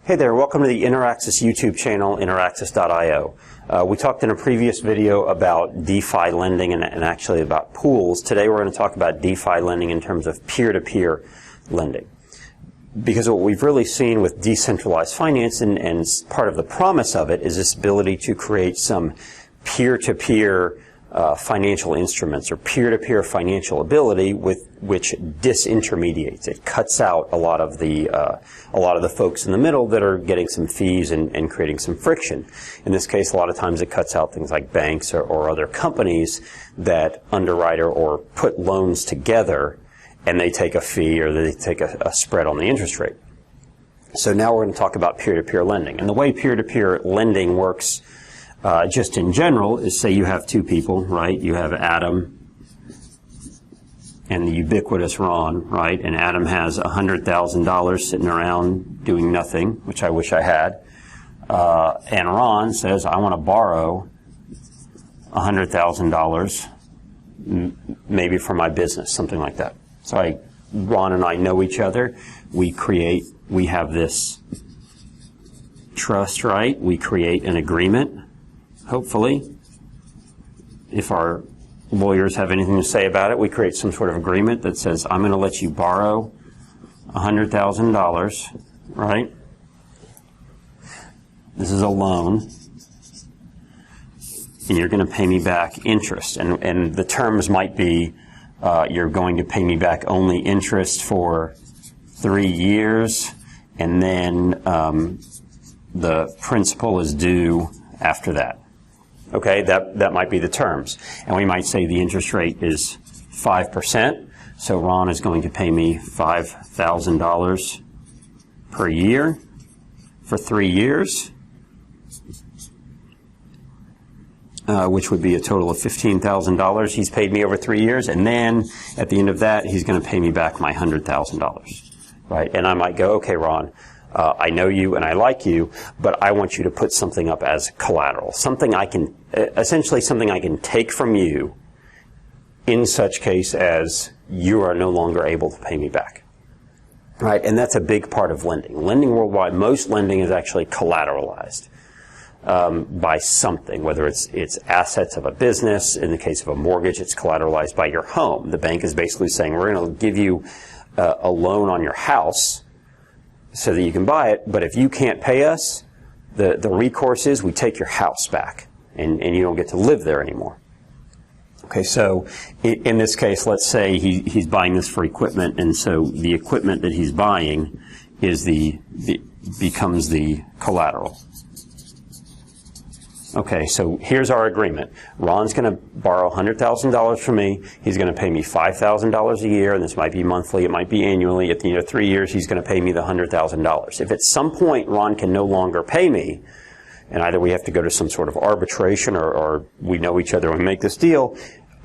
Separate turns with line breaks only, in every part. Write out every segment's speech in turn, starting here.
Hey there, welcome to the Interaxis YouTube channel, interaxis.io. We talked in a previous video about DeFi lending and actually about pools. Today we're going to talk about DeFi lending in terms of peer-to-peer lending. Because what we've really seen with decentralized finance and part of the promise of it is this ability to create some peer-to-peer financial instruments or peer-to-peer financial ability with which disintermediates. It cuts out a lot of the folks in the middle that are getting some fees and creating some friction. In this case, a lot of times it cuts out things like banks or other companies that underwrite or put loans together and they take a fee or they take a spread on the interest rate. So now we're going to talk about peer-to-peer lending. And the way peer-to-peer lending works just in general is, say you have two people, right? You have Adam and the ubiquitous Ron, right? And Adam has $100,000 sitting around doing nothing, which I wish I had. And Ron says, I want to borrow $100,000, maybe for my business, something like that. So Ron and I know each other. We have this trust, right? We create an agreement. Hopefully, if our lawyers have anything to say about it, we create some sort of agreement that says, I'm going to let you borrow $100,000, right? This is a loan, and you're going to pay me back interest. And the terms might be, you're going to pay me back only interest for 3 years, and then the principal is due after that. Okay, that might be the terms. And we might say the interest rate is 5%. So Ron is going to pay me $5,000 per year for 3 years, which would be a total of $15,000 he's paid me over 3 years. And then at the end of that, he's going to pay me back my $100,000, right? And I might go, okay, Ron, I know you and I like you, but I want you to put something up as collateral, essentially something I can take from you in such case as you are no longer able to pay me back. Right? And that's a big part of lending. Lending worldwide, most lending is actually collateralized by something, whether it's assets of a business. In the case of a mortgage, it's collateralized by your home. The bank is basically saying, we're going to give you a loan on your house so that you can buy it, but if you can't pay us, the recourse is we take your house back, and you don't get to live there anymore. Okay, so in this case, let's say he's buying this for equipment, and so the equipment that he's buying is becomes the collateral. Okay, so here's our agreement. Ron's going to borrow $100,000 from me. He's going to pay me $5,000 a year, and this might be monthly, it might be annually. At the end of 3 years, he's going to pay me the $100,000. If at some point Ron can no longer pay me, and either we have to go to some sort of arbitration or we know each other and we make this deal,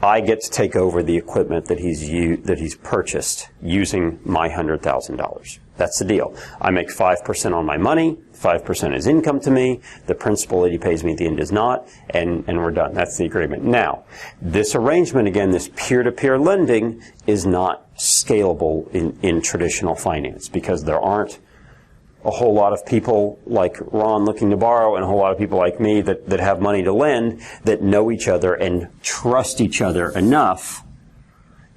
I get to take over the equipment that he's purchased using my $100,000. That's the deal. I make 5% on my money. 5% is income to me. The principal that he pays me at the end is not, and we're done. That's the agreement. Now, this arrangement, again, this peer-to-peer lending is not scalable in traditional finance because there aren't a whole lot of people like Ron looking to borrow and a whole lot of people like me that have money to lend that know each other and trust each other enough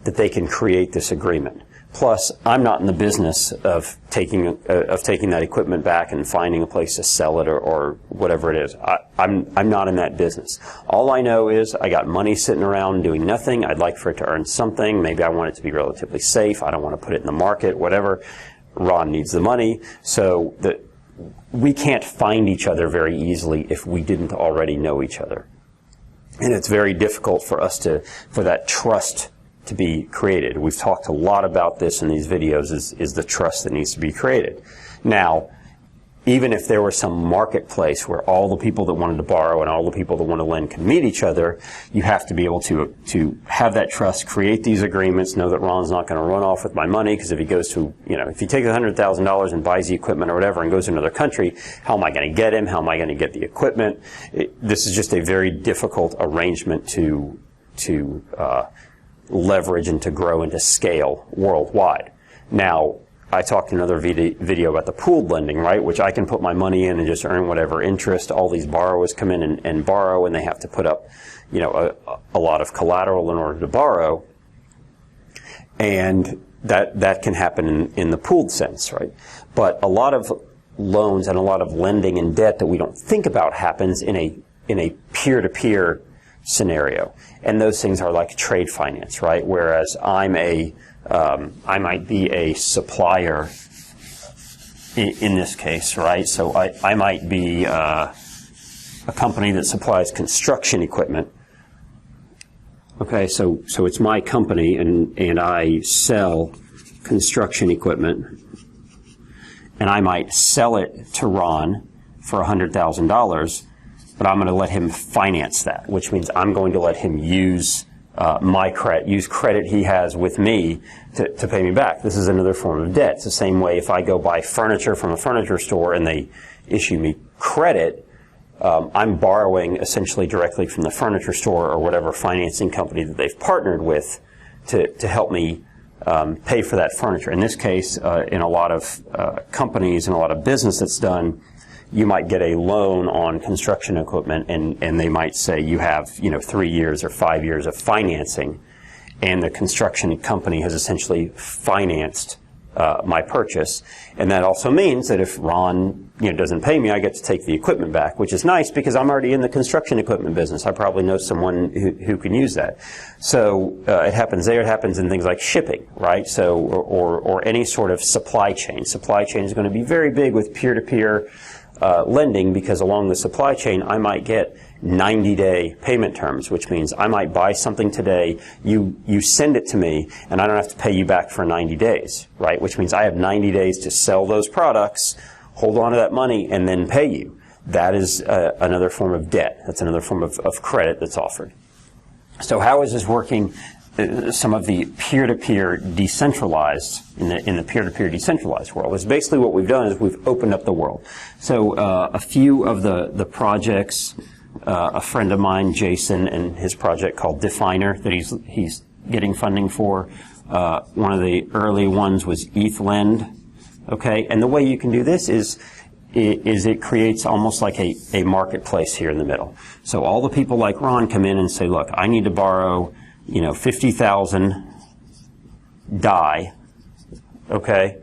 that they can create this agreement. Plus, I'm not in the business of taking that equipment back and finding a place to sell it or whatever it is. I'm not in that business. All I know is I got money sitting around doing nothing. I'd like for it to earn something. Maybe I want it to be relatively safe. I don't want to put it in the market, whatever. Ron needs the money. So we can't find each other very easily if we didn't already know each other. And it's very difficult for that trust to be created. We've talked a lot about this in these videos, is the trust that needs to be created. Now, even if there were some marketplace where all the people that wanted to borrow and all the people that want to lend can meet each other, you have to be able to have that trust, create these agreements, know that Ron's not going to run off with my money, because if he goes to, if he takes $100,000 and buys the equipment or whatever and goes to another country, how am I going to get him? How am I going to get the equipment? This is just a very difficult arrangement to leverage and to grow and to scale worldwide. Now, I talked in another video about the pooled lending, right, which I can put my money in and just earn whatever interest. All these borrowers come in and borrow, and they have to put up, you know, a lot of collateral in order to borrow. And that can happen in the pooled sense, right? But a lot of loans and a lot of lending and debt that we don't think about happens in a peer-to-peer scenario. And those things are like trade finance, right? Whereas I might be a supplier in this case, right? So I might be a company that supplies construction equipment. Okay, so it's my company, and I sell construction equipment, and I might sell it to Ron for $100,000, but I'm going to let him finance that, which means I'm going to let him use use credit he has with me to pay me back. This is another form of debt. It's the same way if I go buy furniture from a furniture store and they issue me credit, I'm borrowing essentially directly from the furniture store or whatever financing company that they've partnered with to help me pay for that furniture. In this case, in a lot of companies and a lot of business that's done, you might get a loan on construction equipment, and they might say you have 3 years or 5 years of financing, and the construction company has essentially financed my purchase. And that also means that if Ron doesn't pay me, I get to take the equipment back, which is nice because I'm already in the construction equipment business. I probably know someone who can use that. So it happens there. It happens in things like shipping, right? So or any sort of supply chain. Supply chain is going to be very big with peer-to-peer lending, because along the supply chain I might get 90-day payment terms, which means I might buy something today, you send it to me, and I don't have to pay you back for 90 days, right? Which means I have 90 days to sell those products, hold on to that money, and then pay you. That is another form of debt. That's another form of credit that's offered. So how is this working? Some of the peer-to-peer decentralized, in the peer-to-peer decentralized world, is basically what we've done is we've opened up the world. So a few of the projects, a friend of mine, Jason, and his project called Definer that he's getting funding for. One of the early ones was ETH-Lend. Okay, and the way you can do this is it creates almost like a marketplace here in the middle. So all the people like Ron come in and say, look, I need to borrow 50,000 DAI, okay,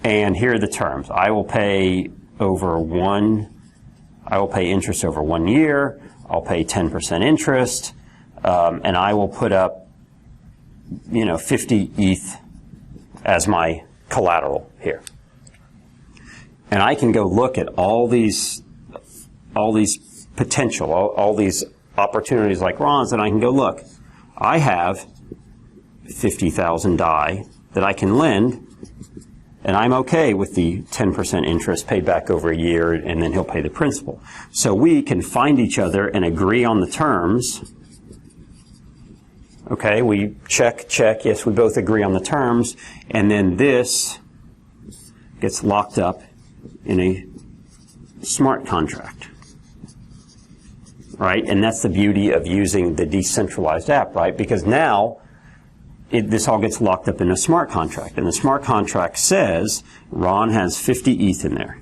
and here are the terms. I will pay interest over 1 year, I'll pay 10% interest, and I will put up, 50 ETH as my collateral here. And I can go look at all these potential, all these opportunities like Ron's, and I can go, look, I have 50,000 DAI that I can lend, and I'm okay with the 10% interest paid back over a year, and then he'll pay the principal. So we can find each other and agree on the terms. Okay, we check, yes, we both agree on the terms, and then this gets locked up in a smart contract. Right, and that's the beauty of using the decentralized app, right? Because now this all gets locked up in a smart contract, and the smart contract says Ron has 50 ETH in there.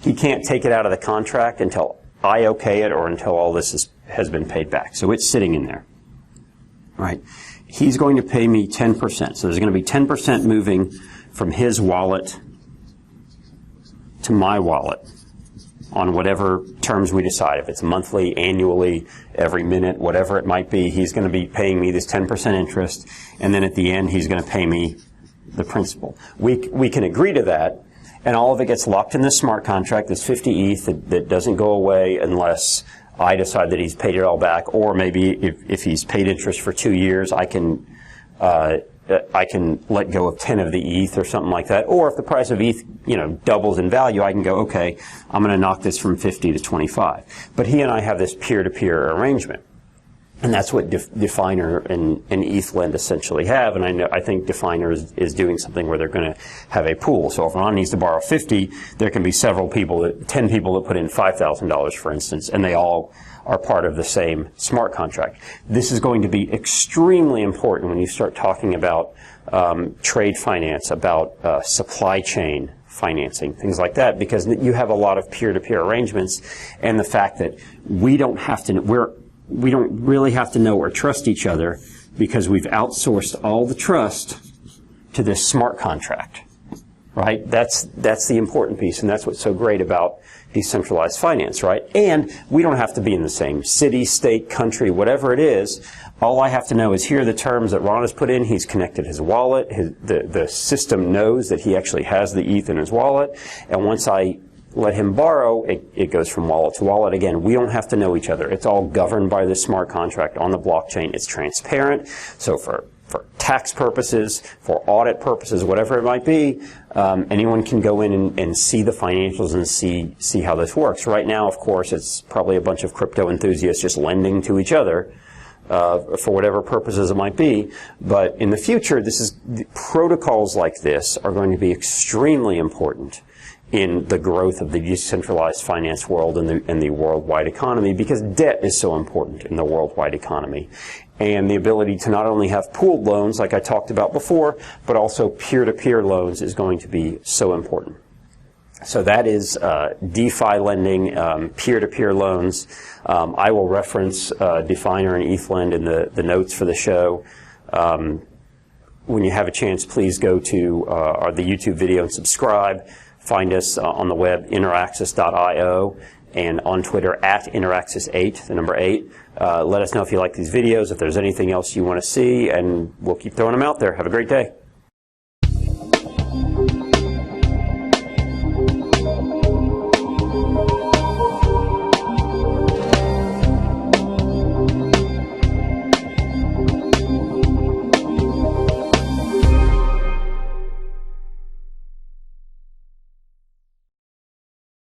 He can't take it out of the contract until I okay it or until all this has been paid back. So it's sitting in there, right? He's going to pay me 10%. So there's going to be 10% moving from his wallet to my wallet on whatever terms we decide. If it's monthly, annually, every minute, whatever it might be, he's going to be paying me this 10% interest, and then at the end he's going to pay me the principal. We can agree to that, and all of it gets locked in this smart contract, this 50 ETH that doesn't go away unless I decide that he's paid it all back, or maybe if he's paid interest for 2 years, I can let go of 10 of the ETH or something like that. Or if the price of ETH, doubles in value, I can go, okay, I'm going to knock this from 50 to 25. But he and I have this peer-to-peer arrangement. And that's what Definer and ETHLend essentially have. And I think Definer is doing something where they're going to have a pool. So if Ron needs to borrow 50, there can be several people, 10 people that put in $5,000, for instance, and they all are part of the same smart contract. This is going to be extremely important when you start talking about trade finance, about supply chain financing, things like that, because you have a lot of peer-to-peer arrangements, and the fact that we don't really have to know or trust each other because we've outsourced all the trust to this smart contract, right? That's the important piece, and that's what's so great about decentralized finance, right? And we don't have to be in the same city, state, country, whatever it is. All I have to know is here are the terms that Ron has put in. He's connected his wallet. The system knows that he actually has the ETH in his wallet, and once I let him borrow, it goes from wallet to wallet. Again, we don't have to know each other. It's all governed by this smart contract on the blockchain. It's transparent. So for tax purposes, for audit purposes, whatever it might be, anyone can go in and see the financials and see how this works. Right now, of course, it's probably a bunch of crypto enthusiasts just lending to each other for whatever purposes it might be. But in the future, protocols like this are going to be extremely important in the growth of the decentralized finance world and the worldwide economy, because debt is so important in the worldwide economy. And the ability to not only have pooled loans, like I talked about before, but also peer-to-peer loans is going to be so important. So that is DeFi lending, peer-to-peer loans. I will reference Definer and ETHLend in the notes for the show. When you have a chance, please go to the YouTube video and subscribe. Find us on the web, interaxis.io, and on Twitter at interaxis8, the number 8. Let us know if you like these videos, if there's anything else you want to see, and we'll keep throwing them out there. Have a great day.